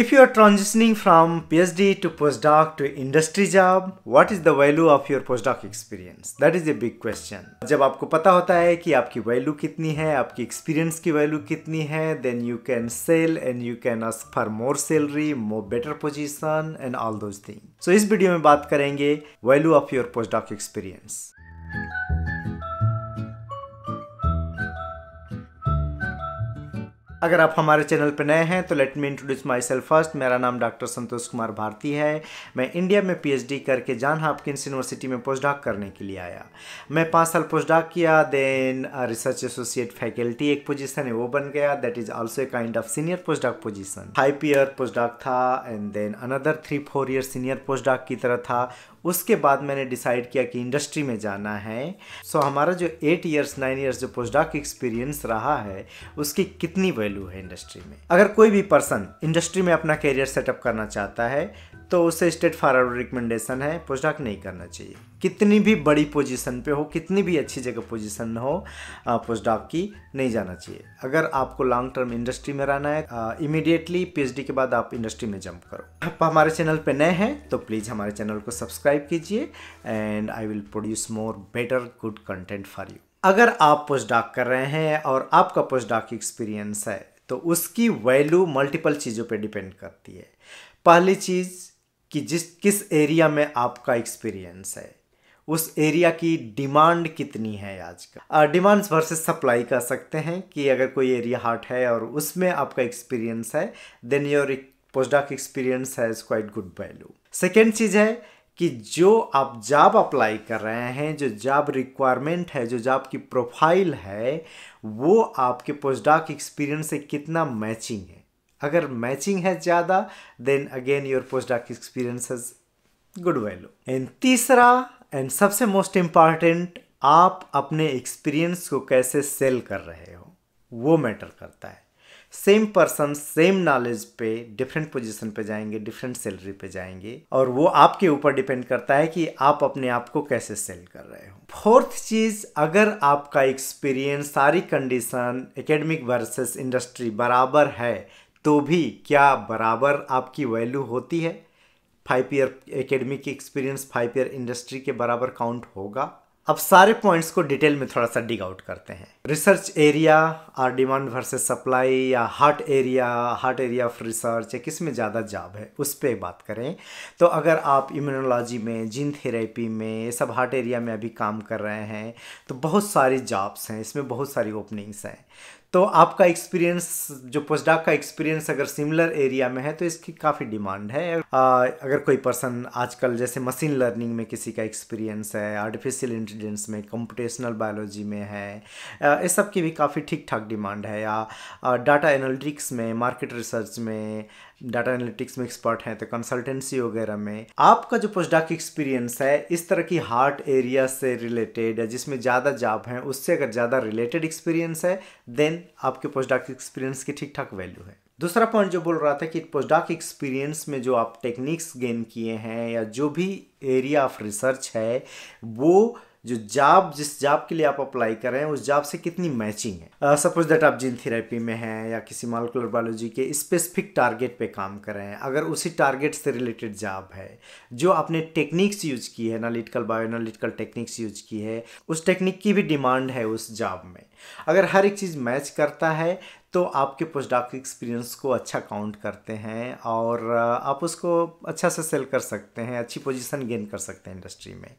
If you are transitioning from PhD to postdoc to industry job, what is the value of your postdoc experience? That is a big question. जब आपको पता होता है कि आपकी value कितनी है, आपकी एक्सपीरियंस की वैल्यू कितनी है, then you can sell and you can ask for more salary, more better position and all those things. So इस वीडियो में बात करेंगे value of your postdoc experience. अगर आप हमारे चैनल पर नए हैं तो let me introduce my self first. मेरा नाम डॉक्टर संतोष कुमार भारती है। मैं इंडिया में पीएचडी करके जॉन हॉपकिंस यूनिवर्सिटी में पोस्टडॉक करने के लिए आया। मैं 5 साल पोस्टडॉक किया, देन रिसर्च एसोसिएट फैकल्टी एक पोजीशन है वो बन गया, that is also a kind of senior postdoc position. 5 year postdoc था and then another 3-4 year senior postdoc की तरह था। उसके बाद मैंने डिसाइड किया कि इंडस्ट्री में जाना है। सो हमारा जो 8 ईयर्स 9 ईयर्स जो पोस्टडॉक एक्सपीरियंस रहा है उसकी कितनी वैल्यू है इंडस्ट्री में। अगर कोई भी पर्सन इंडस्ट्री में अपना कैरियर सेटअप करना चाहता है तो उसे स्ट्रेट फॉरवर्ड रिकमेंडेशन है पोस्टडॉक नहीं करना चाहिए। कितनी भी बड़ी पोजीशन पे हो, कितनी भी अच्छी जगह पोजीशन हो, पोस्टडॉक की नहीं जाना चाहिए। अगर आपको लॉन्ग टर्म इंडस्ट्री में रहना है, इमीडिएटली पीएचडी के बाद आप इंडस्ट्री में जंप करो। आप हमारे चैनल पे नए हैं तो प्लीज़ हमारे चैनल को सब्सक्राइब कीजिए and I will produce more better good content for you. अगर आप पोस्टडॉक कर रहे हैं और आपका पोस्टडॉक एक्सपीरियंस है तो उसकी वैल्यू मल्टीपल चीज़ों पे डिपेंड करती है। पहली चीज़ कि किस एरिया में आपका एक्सपीरियंस है, उस एरिया की डिमांड कितनी है आज का। डिमांड्स वर्सेस सप्लाई कह सकते हैं कि अगर कोई एरिया हॉट है और उसमें आपका एक्सपीरियंस है then your postdoc experience has quite good value. Second चीज़ है कि जो आप जॉब अप्लाई कर रहे हैं, जो जॉब रिक्वायरमेंट है, जो जॉब की प्रोफाइल है, वो आपके पोस्टडॉक एक्सपीरियंस से कितना मैचिंग है। अगर मैचिंग है ज़्यादा then again your postdoc experience has good value. And तीसरा एंड सबसे मोस्ट इम्पॉर्टेंट, आप अपने एक्सपीरियंस को कैसे सेल कर रहे हो वो मैटर करता है। सेम पर्सन सेम नॉलेज पे डिफरेंट पोजीशन पे जाएंगे, डिफरेंट सैलरी पे जाएंगे और वो आपके ऊपर डिपेंड करता है कि आप अपने आप को कैसे सेल कर रहे हो। फोर्थ चीज़, अगर आपका एक्सपीरियंस सारी कंडीशन एकेडमिक वर्सेस इंडस्ट्री बराबर है तो भी क्या बराबर आपकी वैल्यू होती है? 5 year academic experience 5 year industry के बराबर काउंट होगा? अब सारे पॉइंट्स को डिटेल में थोड़ा सा डिग आउट करते हैं। रिसर्च एरिया और डिमांड वर्सेस सप्लाई या हॉट एरिया ऑफ रिसर्च या किस में ज़्यादा जॉब है उस पर बात करें तो अगर आप इम्यूनोलॉजी में, जीन थेरेपी में, ये सब हॉट एरिया में अभी काम कर रहे हैं तो बहुत सारी जॉब्स हैं, इसमें बहुत सारी ओपनिंग्स हैं। तो आपका एक्सपीरियंस, जो पोस्टडॉक का एक्सपीरियंस अगर सिमिलर एरिया में है तो इसकी काफ़ी डिमांड है। अगर कोई पर्सन आजकल जैसे मशीन लर्निंग में किसी का एक्सपीरियंस है, आर्टिफिशियल इंटेलिजेंस में, कंप्यूटेशनल बायोलॉजी में है, इस सब की भी काफ़ी ठीक ठाक डिमांड है। या डाटा एनालिटिक्स में, मार्केट रिसर्च में, डाटा एनालिटिक्स में एक्सपर्ट हैं तो कंसल्टेंसी वगैरह में आपका जो पोस्टडॉक एक्सपीरियंस है इस तरह की हार्ट एरिया से रिलेटेड या जिसमें ज़्यादा जॉब है उससे अगर ज़्यादा रिलेटेड एक्सपीरियंस है देन आपके पोस्टडॉक एक्सपीरियंस की ठीक ठाक वैल्यू है। दूसरा पॉइंट जो बोल रहा था कि पोस्टडॉक एक्सपीरियंस में जो आप टेक्निक्स गेन किए हैं या जो भी एरिया ऑफ रिसर्च है वो जो जॉब, जिस जॉब के लिए आप अप्लाई कर रहे हैं उस जॉब से कितनी मैचिंग है। सपोज दैट आप जीन थेरेपी में हैं या किसी मॉलिक्यूलर बायोलॉजी के स्पेसिफिक टारगेट पे काम कर रहे हैं, अगर उसी टारगेट से रिलेटेड जॉब है, जो आपने टेक्निक्स यूज की है, analytical bio analytical techniques use की है, उस टेक्निक की भी डिमांड है उस जॉब में। अगर हर एक चीज़ मैच करता है तो आपके पोस्टडॉक एक्सपीरियंस को अच्छा काउंट करते हैं और आप उसको अच्छा से सेल कर सकते हैं, अच्छी पोजीशन गेन कर सकते हैं इंडस्ट्री में।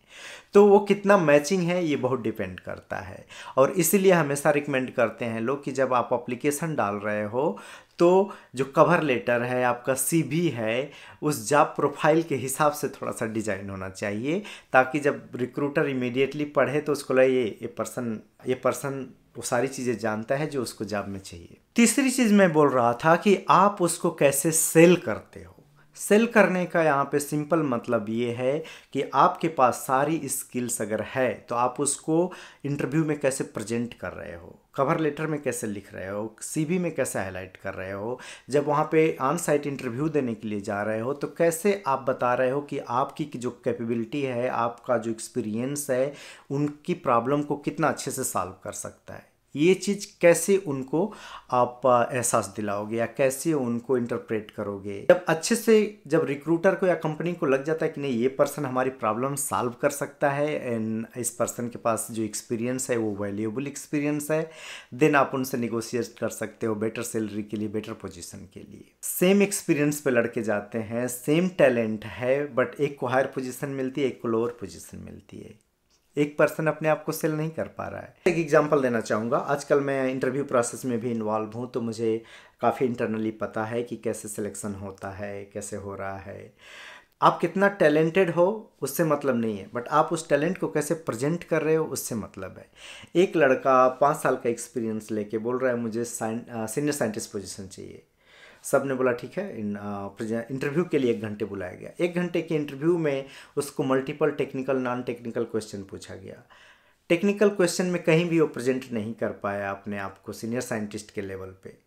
तो वो कितना मैचिंग है ये बहुत डिपेंड करता है और इसीलिए हमेशा रिकमेंड करते हैं लोग कि जब आप एप्लीकेशन डाल रहे हो तो जो कवर लेटर है, आपका सीवी है, उस जॉब प्रोफाइल के हिसाब से थोड़ा सा डिज़ाइन होना चाहिए ताकि जब रिक्रूटर इमीडिएटली पढ़े तो उसको लगे ये पर्सन वो सारी चीज़ें जानता है जो उसको जॉब में चाहिए। तीसरी चीज़ मैं बोल रहा था कि आप उसको कैसे सेल करते हो। सेल करने का यहाँ पे सिंपल मतलब ये है कि आपके पास सारी स्किल्स अगर है तो आप उसको इंटरव्यू में कैसे प्रेजेंट कर रहे हो, कवर लेटर में कैसे लिख रहे हो, सीवी में कैसे हाईलाइट कर रहे हो, जब वहाँ पे ऑन साइट इंटरव्यू देने के लिए जा रहे हो तो कैसे आप बता रहे हो कि आपकी जो कैपेबिलिटी है, आपका जो एक्सपीरियंस है, उनकी प्रॉब्लम को कितना अच्छे से सॉल्व कर सकता है। ये चीज़ कैसे उनको आप एहसास दिलाओगे या कैसे उनको इंटरप्रेट करोगे। जब अच्छे से जब रिक्रूटर को या कंपनी को लग जाता है कि नहीं ये पर्सन हमारी प्रॉब्लम सॉल्व कर सकता है एंड इस पर्सन के पास जो एक्सपीरियंस है वो वैल्यूएबल एक्सपीरियंस है, देन आप उनसे निगोशिएट कर सकते हो बेटर सैलरी के लिए, बेटर पोजीशन के लिए। सेम एक्सपीरियंस पे लड़के जाते हैं, सेम टैलेंट है, बट एक को हायर पोजीशन मिलती है, एक को लोअर पोजीशन मिलती है। एक पर्सन अपने आप को सेल नहीं कर पा रहा है। एक एग्जांपल देना चाहूँगा, आजकल मैं इंटरव्यू प्रोसेस में भी इन्वॉल्व हूँ, तो मुझे काफ़ी इंटरनली पता है कि कैसे सिलेक्शन होता है, कैसे हो रहा है। आप कितना टैलेंटेड हो उससे मतलब नहीं है, बट आप उस टैलेंट को कैसे प्रेजेंट कर रहे हो उससे मतलब है। एक लड़का 5 साल का एक्सपीरियंस लेके बोल रहा है मुझे सीनियर साइंटिस्ट पोजीशन चाहिए। सब ने बोला ठीक है, इंटरव्यू के लिए 1 घंटे बुलाया गया। 1 घंटे के इंटरव्यू में उसको multiple technical non technical question पूछा गया। टेक्निकल क्वेश्चन में कहीं भी वो प्रेजेंट नहीं कर पाया अपने आप को सीनियर साइंटिस्ट के लेवल पे।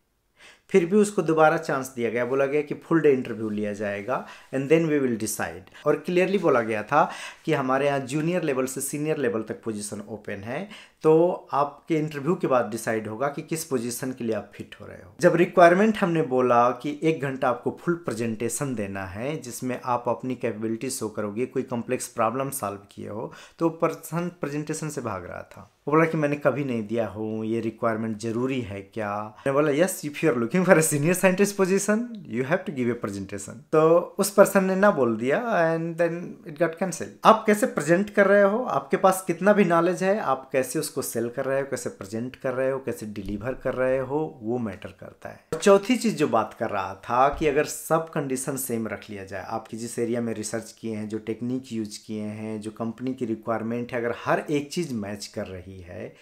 फिर भी उसको दोबारा चांस दिया गया, बोला गया कि फुल डे इंटरव्यू लिया जाएगा and then we will decide. और क्लियरली बोला गया था कि हमारे यहाँ जूनियर लेवल से सीनियर लेवल तक पोजीशन ओपन है, तो आपके इंटरव्यू के बाद डिसाइड होगा कि किस पोजीशन के लिए आप फिट हो रहे हो। जब रिक्वायरमेंट हमने बोला कि 1 घंटा आपको फुल प्रेजेंटेशन देना है जिसमें आप अपनी कैपेबिलिटी शो करोगे, कोई कॉम्प्लेक्स प्रॉब्लम सॉल्व किए हो, तो पर्सन प्रेजेंटेशन से भाग रहा था। वो बोला कि मैंने कभी नहीं दिया हूँ, ये रिक्वायरमेंट जरूरी है क्या? मैंने बोला yes, if you are looking for a senior scientist position you have to give a presentation. तो उस पर्सन ने ना बोल दिया and then it got cancelled. आप कैसे प्रेजेंट कर रहे हो, आपके पास कितना भी नॉलेज है, आप कैसे उसको सेल कर रहे हो, कैसे प्रेजेंट कर रहे हो, कैसे डिलीवर कर रहे हो, वो मैटर करता है। चौथी चीज जो बात कर रहा था कि अगर सब कंडीशन सेम रख लिया जाए, आपकी जिस एरिया में रिसर्च किए हैं, जो टेक्निक यूज किए हैं, जो कंपनी की रिक्वायरमेंट है, अगर हर एक चीज मैच कर रही है,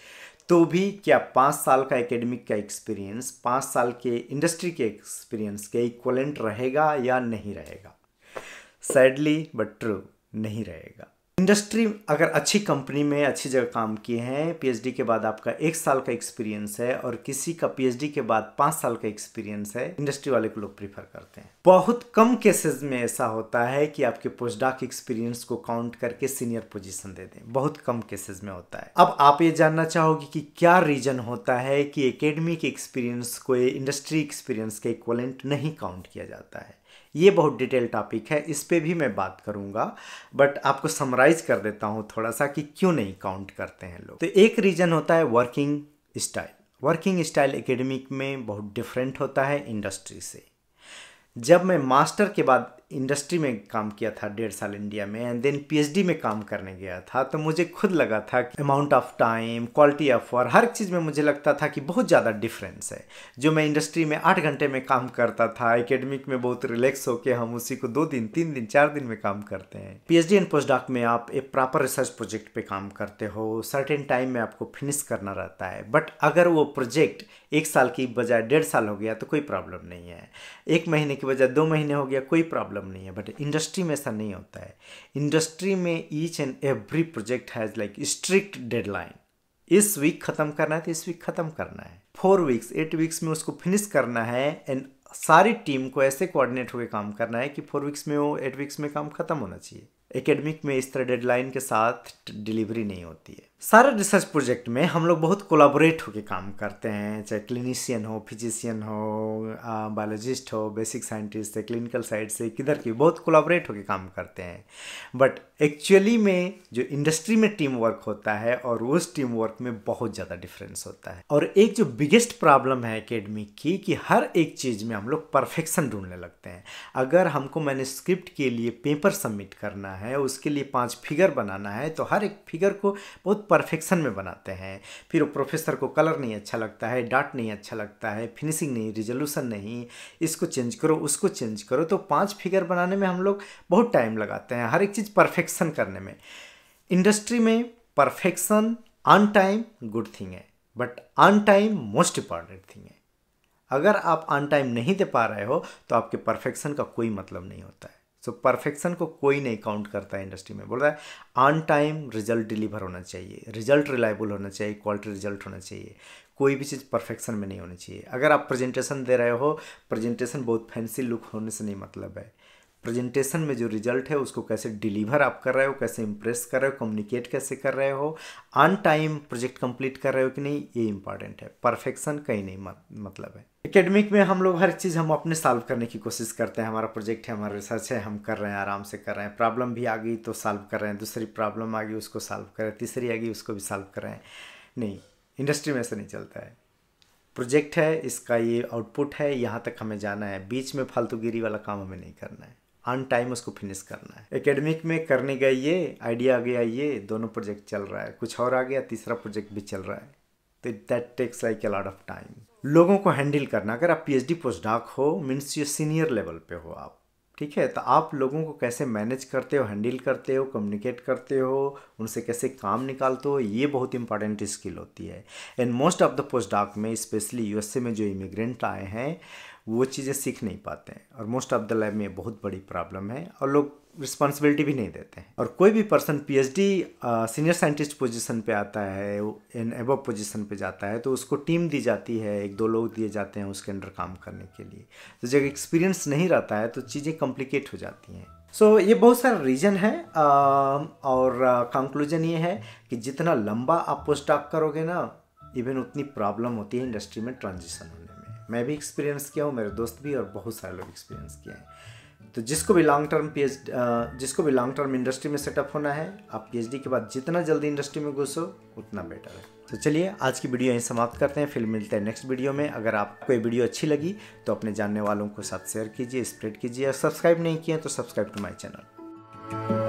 तो भी क्या 5 साल का एकेडमिक का एक्सपीरियंस 5 साल के इंडस्ट्री के एक्सपीरियंस के इक्वलेंट रहेगा या नहीं रहेगा? सैडली बट ट्रू, नहीं रहेगा। इंडस्ट्री अगर अच्छी कंपनी में अच्छी जगह काम किए हैं, पीएचडी के बाद आपका 1 साल का एक्सपीरियंस है और किसी का पीएचडी के बाद 5 साल का एक्सपीरियंस है, इंडस्ट्री वाले को लोग प्रीफर करते हैं। बहुत कम केसेस में ऐसा होता है कि आपके पोस्टडॉक एक्सपीरियंस को काउंट करके सीनियर पोजीशन दे दें, बहुत कम केसेस में होता है। अब आप ये जानना चाहोगे कि क्या रीजन होता है कि एकेडमिक एक्सपीरियंस को इंडस्ट्री एक्सपीरियंस के इक्वलेंट नहीं काउंट किया जाता है। ये बहुत डिटेल टॉपिक है, इस पे भी मैं बात करूंगा, बट आपको समराइज कर देता हूँ थोड़ा सा कि क्यों नहीं काउंट करते हैं लोग। तो एक रीजन होता है working style. Working style academic में बहुत डिफरेंट होता है इंडस्ट्री से। जब मैं मास्टर के बाद इंडस्ट्री में काम किया था 1.5 साल इंडिया में एंड देन पीएचडी में काम करने गया था, तो मुझे खुद लगा था कि amount of time, quality of work, हर चीज़ में मुझे लगता था कि बहुत ज़्यादा डिफरेंस है। जो मैं इंडस्ट्री में 8 घंटे में काम करता था, एकेडमिक में बहुत रिलैक्स होकर हम उसी को 2 दिन, 3 दिन, 4 दिन में काम करते हैं। पीएचडी एंड पोस्टडॉक में आप एक प्रॉपर रिसर्च प्रोजेक्ट पे काम करते हो, सर्टेन टाइम में आपको फिनिश करना रहता है, बट अगर वो प्रोजेक्ट 1 साल की बजाय 1.5 साल हो गया तो कोई प्रॉब्लम नहीं है, 1 महीने की बजाय 2 महीने हो गया कोई प्रॉब्लम नहीं है। बट इंडस्ट्री में ऐसा नहीं होता है। इंडस्ट्री में each and every project has like strict deadline. इस वीक खत्म करना है तो इस वीक खत्म करना है, 4 वीक्स 8 वीक्स में उसको फिनिश करना है एंड सारी टीम को ऐसे कोऑर्डिनेट होकर काम करना है कि 4 वीक्स में वो 8 वीक्स में काम खत्म होना चाहिए। एकेडमिक में इस तरह डेडलाइन के साथ डिलीवरी नहीं होती है। सारे रिसर्च प्रोजेक्ट में हम लोग बहुत कोलाबोरेट होकर काम करते हैं, चाहे क्लिनिशियन हो, फिजिशियन हो, बायोलॉजिस्ट हो, बेसिक साइंटिस्ट से, क्लिनिकल साइड से, किधर की, बहुत कोलाबोरेट होकर काम करते हैं। बट एक्चुअली में जो इंडस्ट्री में टीम वर्क होता है और उस टीम वर्क में बहुत ज़्यादा डिफरेंस होता है। और एक जो बिगेस्ट प्रॉब्लम है एकेडमिक की कि हर एक चीज़ में हम लोग परफेक्शन ढूंढने लगते हैं। अगर हमको मैन्युस्क्रिप्ट के लिए पेपर सबमिट करना है, उसके लिए 5 फिगर बनाना है, तो हर एक फिगर को बहुत परफेक्शन में बनाते हैं। फिर वो प्रोफेसर को कलर नहीं अच्छा लगता है, डार्ट नहीं अच्छा लगता है, फिनिशिंग नहीं, रिजोल्यूशन नहीं, इसको चेंज करो, उसको चेंज करो, तो 5 फिगर बनाने में हम लोग बहुत टाइम लगाते हैं, हर एक चीज़ परफेक्शन करने में। इंडस्ट्री में perfection on time good thing है, but on time most important thing है। अगर आप ऑन टाइम नहीं दे पा रहे हो तो आपके परफेक्शन का कोई मतलब नहीं होता है। सो परफेक्शन को कोई नहीं काउंट करता है इंडस्ट्री में। बोल रहा है ऑन टाइम रिजल्ट डिलीवर होना चाहिए, रिजल्ट रिलायबल होना चाहिए, क्वालिटी रिजल्ट होना चाहिए, कोई भी चीज़ परफेक्शन में नहीं होनी चाहिए। अगर आप प्रेजेंटेशन दे रहे हो, प्रेजेंटेशन बहुत फैंसी लुक होने से नहीं मतलब है, प्रेजेंटेशन में जो रिजल्ट है उसको कैसे डिलीवर आप कर रहे हो, कैसे इंप्रेस कर रहे हो, कम्युनिकेट कैसे कर रहे हो, ऑन टाइम प्रोजेक्ट कंप्लीट कर रहे हो कि नहीं, ये इंपॉर्टेंट है। परफेक्शन कहीं नहीं मतलब है। एकेडमिक में हम लोग हर चीज़ हम अपने सॉल्व करने की कोशिश करते हैं। हमारा प्रोजेक्ट है, हमारा रिसर्च है, हम कर रहे हैं, आराम से कर रहे हैं। प्रॉब्लम भी आ गई तो सॉल्व कर रहे हैं, दूसरी प्रॉब्लम आ गई उसको सॉल्व कर रहे हैं, तीसरी आ गई उसको भी सॉल्व कर रहे हैं। नहीं, इंडस्ट्री में ऐसा नहीं चलता है। प्रोजेक्ट है, इसका ये आउटपुट है, यहाँ तक हमें जाना है, बीच में फालतूगिरी वाला काम हमें नहीं करना है, ऑन टाइम उसको फिनिश करना है। एकेडमिक में करने गए ये, आइडिया आ गया ये, दोनों प्रोजेक्ट चल रहा है, कुछ और आ गया, तीसरा प्रोजेक्ट भी चल रहा है, तो that takes like a lot of time. लोगों को हैंडल करना, अगर आप पीएचडी पोस्टडॉक हो मीन्स ये सीनियर लेवल पे हो आप, ठीक है, तो आप लोगों को कैसे मैनेज करते हो, हैंडल करते हो, कम्युनिकेट करते हो, उनसे कैसे काम निकालते हो, ये बहुत इंपॉर्टेंट स्किल होती है। And most of the postdoc में, स्पेशली यूएसए में जो इमिग्रेंट आए हैं वो चीज़ें सीख नहीं पाते हैं, और मोस्ट ऑफ द लैब में बहुत बड़ी प्रॉब्लम है, और लोग रिस्पॉन्सिबिलिटी भी नहीं देते हैं। और कोई भी person PhD senior scientist position पे आता है, इन एबव पोजीशन पे जाता है, तो उसको टीम दी जाती है, 1-2 लोग दिए जाते हैं उसके अंडर काम करने के लिए। तो जब एक्सपीरियंस नहीं रहता है तो चीज़ें कॉम्प्लिकेट हो जाती हैं। सो ये बहुत सारा रीज़न है, और कंक्लूजन ये है कि जितना लंबा आप पोस्टडॉक करोगे ना, इवन उतनी प्रॉब्लम होती है इंडस्ट्री में ट्रांजिशन होने में। मैं भी एक्सपीरियंस किया हूँ, मेरे दोस्त भी, और बहुत सारे लोग एक्सपीरियंस किए हैं। तो जिसको भी लॉन्ग टर्म इंडस्ट्री में सेटअप होना है, आप पीएचडी के बाद जितना जल्दी इंडस्ट्री में घुसो उतना बेटर है। तो चलिए आज की वीडियो यहीं समाप्त करते हैं, फिर मिलते हैं नेक्स्ट वीडियो में। अगर आपको ये वीडियो अच्छी लगी तो अपने जानने वालों को साथ शेयर कीजिए, स्प्रेड कीजिए, और सब्सक्राइब नहीं किए तो सब्सक्राइब टू माई चैनल।